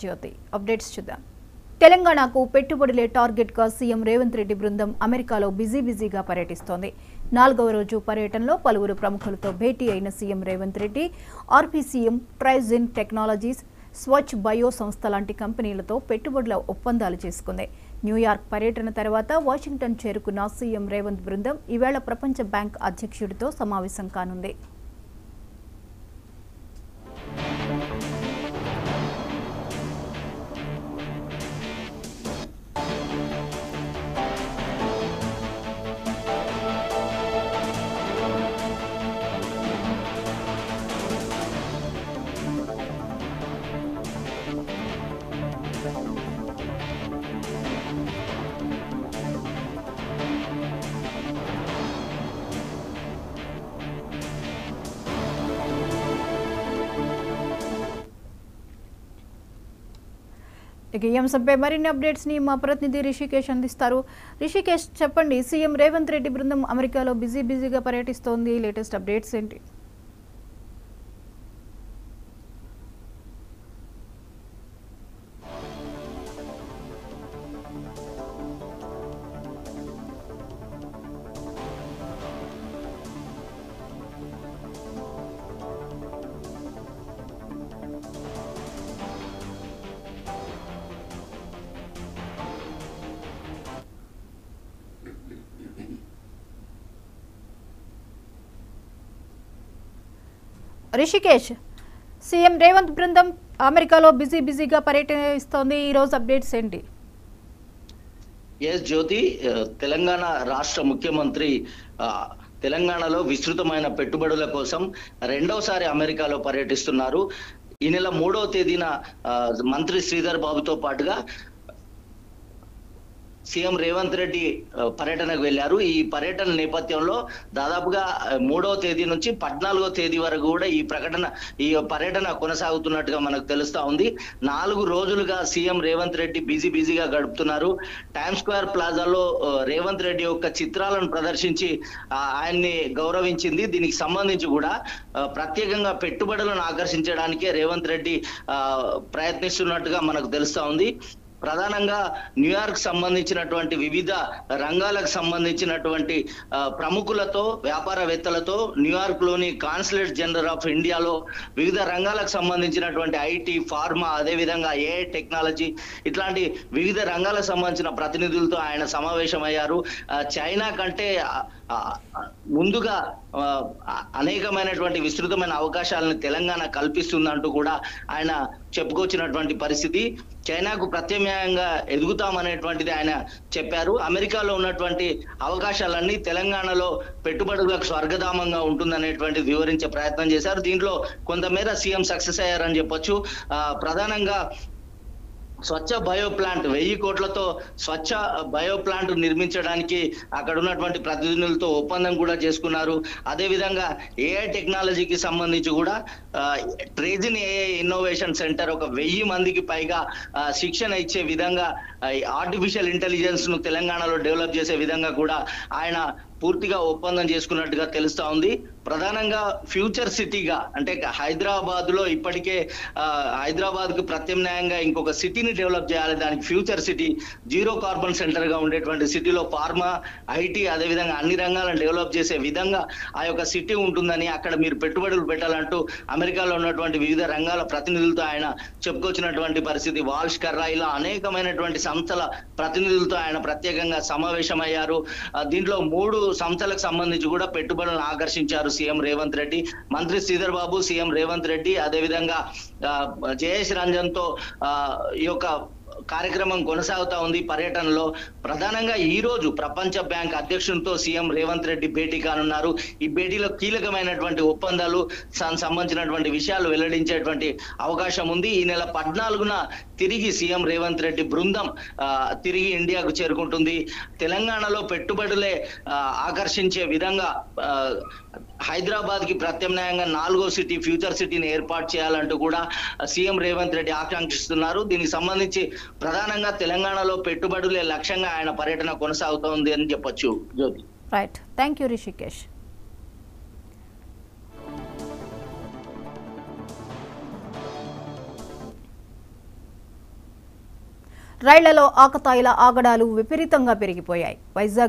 జ్యోతి updates చూద్దాం. తెలంగాణకు పెట్టుబడులే టార్గెట్గా సీఎం రేవంత్ రెడ్డి బృందం అమెరికాలో బిజీగా పర్యటిస్తోంది. 4వ రోజు పర్యటనలో పలువురు ప్రముఖులతో భేటీ అయిన CM Revanth Reddy RPCM, Trigyn Technologies, Swachh Bio సంస్థ లాంటి కంపెనీలతో పెట్టుబడుల ఒప్పందాలు చేసుకుంది. న్యూయార్క్ పర్యటన తర్వాత వాషింగ్టన్ చేరుకున్న సీఎం రేవంత్ బృందం ఈవేళ ప్రపంచ బ్యాంక్ అధ్యక్షుడితో సమావేశం కానుంది. ఇక ఈ అంశంపై మరిన్ని అప్డేట్స్ ని మా ప్రతినిధి రిషికేష్ అందిస్తారు. రిషికేష్, చెప్పండి, సీఎం రేవంత్ రెడ్డి బృందం అమెరికాలో బిజీగా పర్యటిస్తోంది. లేటెస్ట్ అప్డేట్స్ ఏంటి? రిషికేష్, సీఎం రేవంత్ బృందం అమెరికాలో బిజీగా పర్యటిస్తోంది. ఈ రోజు అప్డేట్స్ ఏంటి? ఎస్ జ్యోతి, తెలంగాణ రాష్ట్ర ముఖ్యమంత్రి తెలంగాణలో విస్తృతమైన పెట్టుబడుల కోసం రెండవసారి అమెరికాలో పర్యటిస్తున్నారు. ఈ నెల 3వ తేదీన మంత్రి శ్రీధర్ బాబుతో పాటుగా సీఎం రేవంత్ రెడ్డి పర్యటనకు వెళ్లారు. ఈ పర్యటన నేపథ్యంలో దాదాపుగా 3వ తేదీ నుంచి 14వ తేదీ వరకు కూడా ఈ పర్యటన కొనసాగుతున్నట్టుగా మనకు తెలుస్తా ఉంది. 4 రోజులుగా సీఎం రేవంత్ రెడ్డి బిజీగా గడుపుతున్నారు. టైమ్ స్క్వేర్ ప్లాజాలో రేవంత్ రెడ్డి యొక్క చిత్రాలను ప్రదర్శించి ఆయన్ని గౌరవించింది. దీనికి సంబంధించి కూడా ప్రత్యేకంగా పెట్టుబడులను ఆకర్షించడానికే రేవంత్ రెడ్డి ప్రయత్నిస్తున్నట్టుగా మనకు తెలుస్తా ఉంది. ప్రధానంగా న్యూయార్క్ సంబంధించినటువంటి వివిధ రంగాలకు సంబంధించినటువంటి ప్రముఖులతో, వ్యాపారవేత్తలతో, న్యూయార్క్ లోని కాన్సులేట్ జనరల్ ఆఫ్ ఇండియాలో వివిధ రంగాలకు సంబంధించినటువంటి ఐటీ, ఫార్మా, అదేవిధంగా ఏఐ టెక్నాలజీ ఇట్లాంటి వివిధ రంగాలకు సంబంధించిన ప్రతినిధులతో ఆయన సమావేశమయ్యారు. చైనా కంటే ముందుగా అనేకమైనటువంటి విస్తృతమైన అవకాశాలను తెలంగాణ కల్పిస్తుందంటూ కూడా ఆయన చెప్పుకొచ్చినటువంటి పరిస్థితి. చైనాకు ప్రత్యామ్నాయంగా ఎదుగుతామనేటువంటిది ఆయన చెప్పారు. అమెరికాలో ఉన్నటువంటి అవకాశాలన్నీ తెలంగాణలో పెట్టుబడులకు స్వర్గధామంగా ఉంటుందనేటువంటిది వివరించే ప్రయత్నం చేశారు. దీంట్లో కొంతమేర సీఎం సక్సెస్ అయ్యారని చెప్పొచ్చు. ప్రధానంగా స్వచ్ఛ బయో ప్లాంట్ 1000 కోట్లతో స్వచ్ఛ బయో ప్లాంట్ నిర్మించడానికి అక్కడ ఉన్నటువంటి ప్రతినిధులతో ఒప్పందం కూడా చేసుకున్నారు. అదేవిధంగా ఏఐ టెక్నాలజీకి సంబంధించి కూడా ట్రేజిన్ ఏఐ ఇన్నోవేషన్ సెంటర్ ఒక 1000 మందికి పైగా శిక్షణ ఇచ్చే విధంగా ఆర్టిఫిషియల్ ఇంటెలిజెన్స్ ను తెలంగాణలో డెవలప్ చేసే విధంగా కూడా ఆయన పూర్తిగా ఒప్పందం చేసుకున్నట్టుగా తెలుస్తా ఉంది. ప్రధానంగా ఫ్యూచర్ సిటీగా, అంటే హైదరాబాద్ లో ఇప్పటికే హైదరాబాద్ కు ప్రత్యామ్నాయంగా ఇంకొక సిటీని డెవలప్ చేయాలి. దానికి future city, zero carbon centre గా ఉండేటువంటి సిటీలో ఫార్మా, ఐటీ, అదేవిధంగా అన్ని రంగాలను డెవలప్ చేసే విధంగా ఆ యొక్క సిటీ ఉంటుందని, అక్కడ మీరు పెట్టుబడులు పెట్టాలంటూ అమెరికాలో ఉన్నటువంటి వివిధ రంగాల ప్రతినిధులతో ఆయన చెప్పుకొచ్చినటువంటి పరిస్థితి. వాల్ష్, కర్రా ఇలా అనేకమైనటువంటి సంస్థల ప్రతినిధులతో ఆయన ప్రత్యేకంగా సమావేశమయ్యారు. దీంట్లో 3 సంస్థలకు సంబంధించి కూడా పెట్టుబడులను ఆకర్షించారు సీఎం రేవంత్ రెడ్డి. మంత్రి శ్రీధర్ బాబు, సీఎం రేవంత్ రెడ్డి, అదేవిధంగా జయేష్ రంజన్ తో ఈ యొక్క కార్యక్రమం కొనసాగుతా ఉంది. పర్యటనలో ప్రధానంగా ఈ రోజు ప్రపంచ బ్యాంక్ అధ్యక్షునితో సీఎం రేవంత్ రెడ్డి భేటీ కానున్నారు. ఈ భేటీలో కీలకమైనటువంటి ఒప్పందాలు సంబంధించినటువంటి విషయాలు వెల్లడించేటువంటి అవకాశం ఉంది. ఈ నెల 14న తిరిగి సీఎం రేవంత్ రెడ్డి బృందం తిరిగి ఇండియాకు చేరుకుంటుంది. తెలంగాణలో పెట్టుబడులే ఆకర్షించే విధంగా హైదరాబాద్ కి ప్రత్యామ్నాయంగా 4వ సిటీ, ఫ్యూచర్ సిటీని ఏర్పాటు చేయాలంటూ కూడా సీఎం రేవంత్ రెడ్డి ఆకాంక్షిస్తున్నారు. దీనికి సంబంధించి ప్రధానంగా తెలంగాణలో పెట్టుబడులే లక్ష్యంగా ఆయన పర్యటన కొనసాగుతోంది అని చెప్పొచ్చు. జ్యోతి, రైట్, థ్యాంక్ యూ రిషికేష్. రైళ్లలో ఆకతాయిల ఆగడాలు విపరీతంగా పెరిగిపోయాయి. వైజాగ్